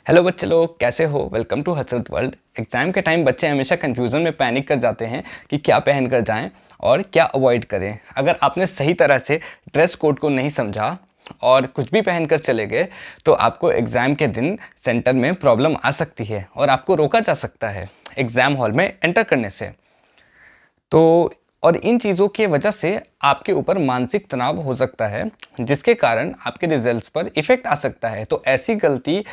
Hello बच्चे लोग, कैसे हो? Welcome to Hasrat world. Exam के टाइम बच्चे हमेशा कन्फ्यूज़न में पैनिक कर जाते हैं कि क्या पहन कर जाएं और क्या अवॉइड करें। अगर आपने सही तरह से ड्रेस कोड को नहीं समझा और कुछ भी पहन कर चले गए तो आपको एग्ज़ाम के दिन सेंटर में प्रॉब्लम आ सकती है और आपको रोका जा सकता है एग्ज़ाम हॉल में एंटर करने से। तो और इन चीज़ों की वजह से आपके ऊपर मानसिक तनाव हो सकता है, जिसके कारण आपके रिजल्ट्स पर इफ़ेक्ट आ सकता है। तो ऐसी गलती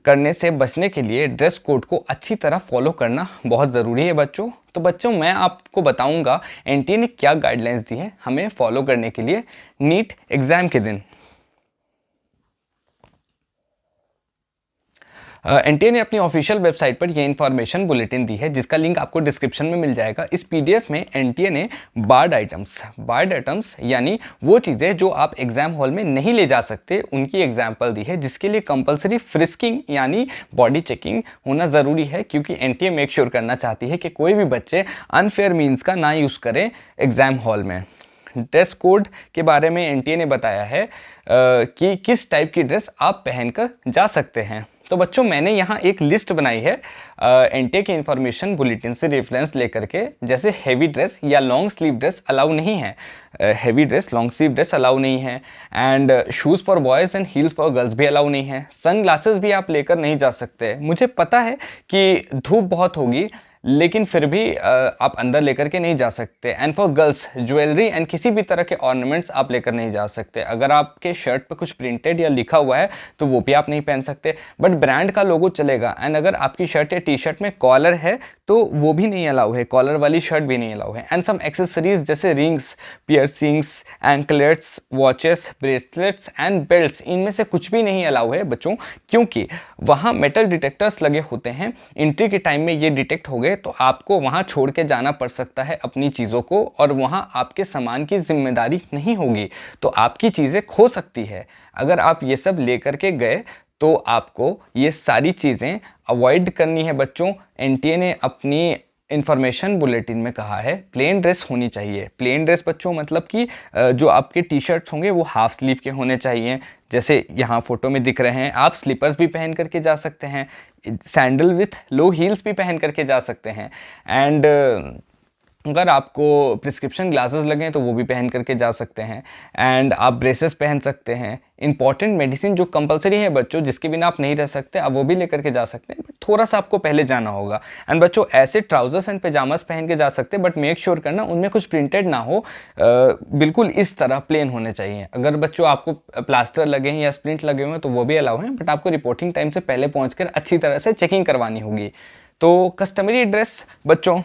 करने से बचने के लिए ड्रेस कोड को अच्छी तरह फॉलो करना बहुत ज़रूरी है बच्चों। तो बच्चों, मैं आपको बताऊंगा एनटीए ने क्या गाइडलाइंस दी है हमें फॉलो करने के लिए नीट एग्ज़ाम के दिन। एनटीए ने अपनी ऑफिशियल वेबसाइट पर यह इन्फॉर्मेशन बुलेटिन दी है, जिसका लिंक आपको डिस्क्रिप्शन में मिल जाएगा। इस पीडीएफ में एनटीए ने बार्ड आइटम्स यानी वो चीज़ें जो आप एग्जाम हॉल में नहीं ले जा सकते, उनकी एग्जाम्पल दी है, जिसके लिए कंपलसरी फ्रिस्किंग यानी बॉडी चेकिंग होना ज़रूरी है, क्योंकि एनटीए मेक श्योर करना चाहती है कि कोई भी बच्चे अनफेयर मीन्स का ना यूज़ करें एग्जाम हॉल में। ड्रेस कोड के बारे में एनटीए ने बताया है कि किस टाइप की ड्रेस आप पहनकर जा सकते हैं। तो बच्चों, मैंने यहाँ एक लिस्ट बनाई है एनटीए के इंफॉर्मेशन बुलेटिन से रेफरेंस लेकर के। जैसे हैवी ड्रेस या लॉन्ग स्लीव ड्रेस अलाउ नहीं है, heavy dress long sleeve dress allow नहीं है, and shoes for boys and heels for girls भी अलाउ नहीं है। सन ग्लासेस भी आप लेकर नहीं जा सकते। मुझे पता है कि धूप बहुत होगी, लेकिन फिर भी आप अंदर लेकर के नहीं जा सकते। And for girls jewellery and किसी भी तरह के ऑर्नामेंट्स आप लेकर नहीं जा सकते। अगर आपके शर्ट पे कुछ प्रिंटेड या लिखा हुआ है तो वो भी आप नहीं पहन सकते, बट ब्रांड का लोगो चलेगा। एंड अगर आपकी शर्ट या टी शर्ट में कॉलर है तो वो भी नहीं अलाउ है, कॉलर वाली शर्ट भी नहीं अलाउ है। एंड सम एक्सेसरीज जैसे rings, piercings, anklets, watches, bracelets and belts, इनमें से कुछ भी नहीं अलाउ है बच्चों, क्योंकि वहाँ मेटल डिटेक्टर्स लगे होते हैं। एंट्री के टाइम में ये डिटेक्ट हो गए तो आपको वहाँ छोड़ के जाना पड़ सकता है अपनी चीज़ों को, और वहाँ आपके सामान की जिम्मेदारी नहीं होगी, तो आपकी चीज़ें खो सकती है। अगर आप ये सब लेकर के गए तो आपको ये सारी चीज़ें अवॉइड करनी है बच्चों। एनटीए ने अपनी इन्फॉर्मेशन बुलेटिन में कहा है प्लेन ड्रेस होनी चाहिए। प्लेन ड्रेस बच्चों मतलब कि जो आपके टी शर्ट्स होंगे वो हाफ स्लीव के होने चाहिए, जैसे यहाँ फोटो में दिख रहे हैं। आप स्लीपर्स भी पहन करके जा सकते हैं, सैंडल विथ लो हील्स भी पहन करके जा सकते हैं। एंड अगर आपको प्रिस्क्रिप्शन ग्लासेस लगें तो वो भी पहन करके जा सकते हैं। एंड आप ब्रेसेस पहन सकते हैं। इंपॉर्टेंट मेडिसिन जो कंपलसरी है बच्चों, जिसके बिना आप नहीं रह सकते, आप वो भी लेकर के जा सकते हैं, बट थोड़ा सा आपको पहले जाना होगा। एंड बच्चों, ऐसे ट्राउजर्स एंड पैजामास पहन के जा सकते हैं, बट मेक श्योर करना उनमें कुछ प्रिंटेड ना हो, बिल्कुल इस तरह प्लेन होने चाहिए। अगर बच्चों आपको प्लास्टर लगे हैं या स्प्लिंट लगे हुए हैं तो वो भी अलाउ हैं, बट आपको रिपोर्टिंग टाइम से पहले पहुँच अच्छी तरह से चेकिंग करवानी होगी। तो कस्टमरी ड्रेस बच्चों,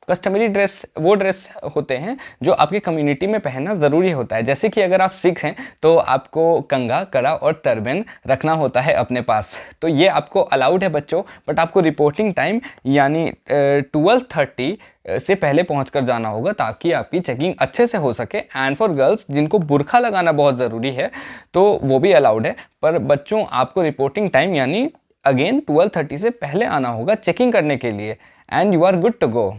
कस्टमरी ड्रेस वो ड्रेस होते हैं जो आपकी कम्युनिटी में पहनना ज़रूरी होता है। जैसे कि अगर आप सिख हैं तो आपको कंघा, कड़ा और टर्बन रखना होता है अपने पास, तो ये आपको अलाउड है बच्चों, बट आपको रिपोर्टिंग टाइम यानी 12:30 से पहले पहुंच कर जाना होगा, ताकि आपकी चेकिंग अच्छे से हो सके। एंड फॉर गर्ल्स जिनको बुर्खा लगाना बहुत ज़रूरी है तो वो भी अलाउड है, पर बच्चों आपको रिपोर्टिंग टाइम यानी अगेन 12:30 से पहले आना होगा चेकिंग करने के लिए, and you are good to go.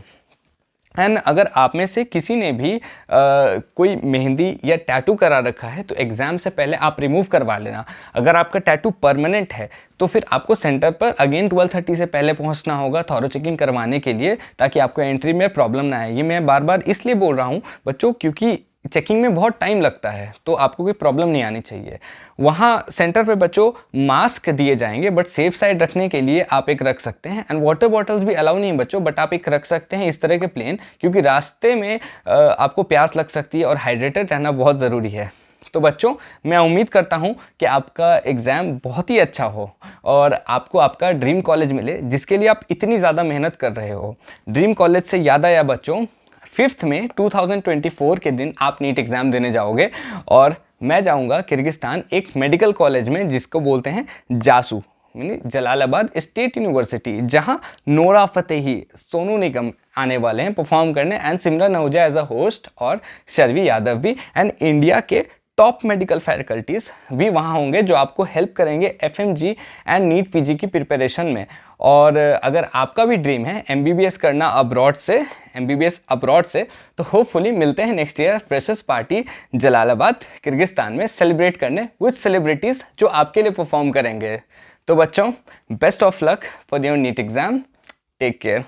And अगर आप में से किसी ने भी कोई मेहंदी या टैटू करा रखा है तो एग्ज़ाम से पहले आप रिमूव करवा लेना। अगर आपका टैटू परमानेंट है तो फिर आपको सेंटर पर अगेन 12:30 से पहले पहुंचना होगा थॉरो चेकिंग करवाने के लिए, ताकि आपको एंट्री में प्रॉब्लम ना आए। ये मैं बार बार इसलिए बोल रहा हूँ बच्चों, क्योंकि चेकिंग में बहुत टाइम लगता है, तो आपको कोई प्रॉब्लम नहीं आनी चाहिए। वहाँ सेंटर पे बच्चों मास्क दिए जाएंगे, बट सेफ साइड रखने के लिए आप एक रख सकते हैं। एंड वाटर बॉटल्स भी अलाउ नहीं है बच्चों, बट आप एक रख सकते हैं इस तरह के प्लेन, क्योंकि रास्ते में आपको प्यास लग सकती है और हाइड्रेटेड रहना बहुत ज़रूरी है। तो बच्चों, मैं उम्मीद करता हूँ कि आपका एग्ज़ाम बहुत ही अच्छा हो और आपको आपका ड्रीम कॉलेज मिले, जिसके लिए आप इतनी ज़्यादा मेहनत कर रहे हो। ड्रीम कॉलेज से याद आया बच्चों, 5 मई 2024 के दिन आप नीट एग्ज़ाम देने जाओगे, और मैं जाऊंगा किर्गिस्तान एक मेडिकल कॉलेज में जिसको बोलते हैं जासू, यानी जलालाबाद स्टेट यूनिवर्सिटी, जहां नोरा फतेही, सोनू निगम आने वाले हैं परफॉर्म करने, and Simran Ahuja as a host, और शर्वी यादव भी। एंड इंडिया के टॉप मेडिकल फैकल्टीज़ भी वहाँ होंगे जो आपको हेल्प करेंगे एफएमजी एंड नीट पीजी की प्रिपरेशन में। और अगर आपका भी ड्रीम है एमबीबीएस करना अब्रॉड से, तो होपफुली मिलते हैं next year freshers party Jalalabad Kyrgyzstan में सेलिब्रेट करने विद सेलिब्रिटीज़ जो आपके लिए परफॉर्म करेंगे। तो बच्चों, best of luck for your NEET exam, take care.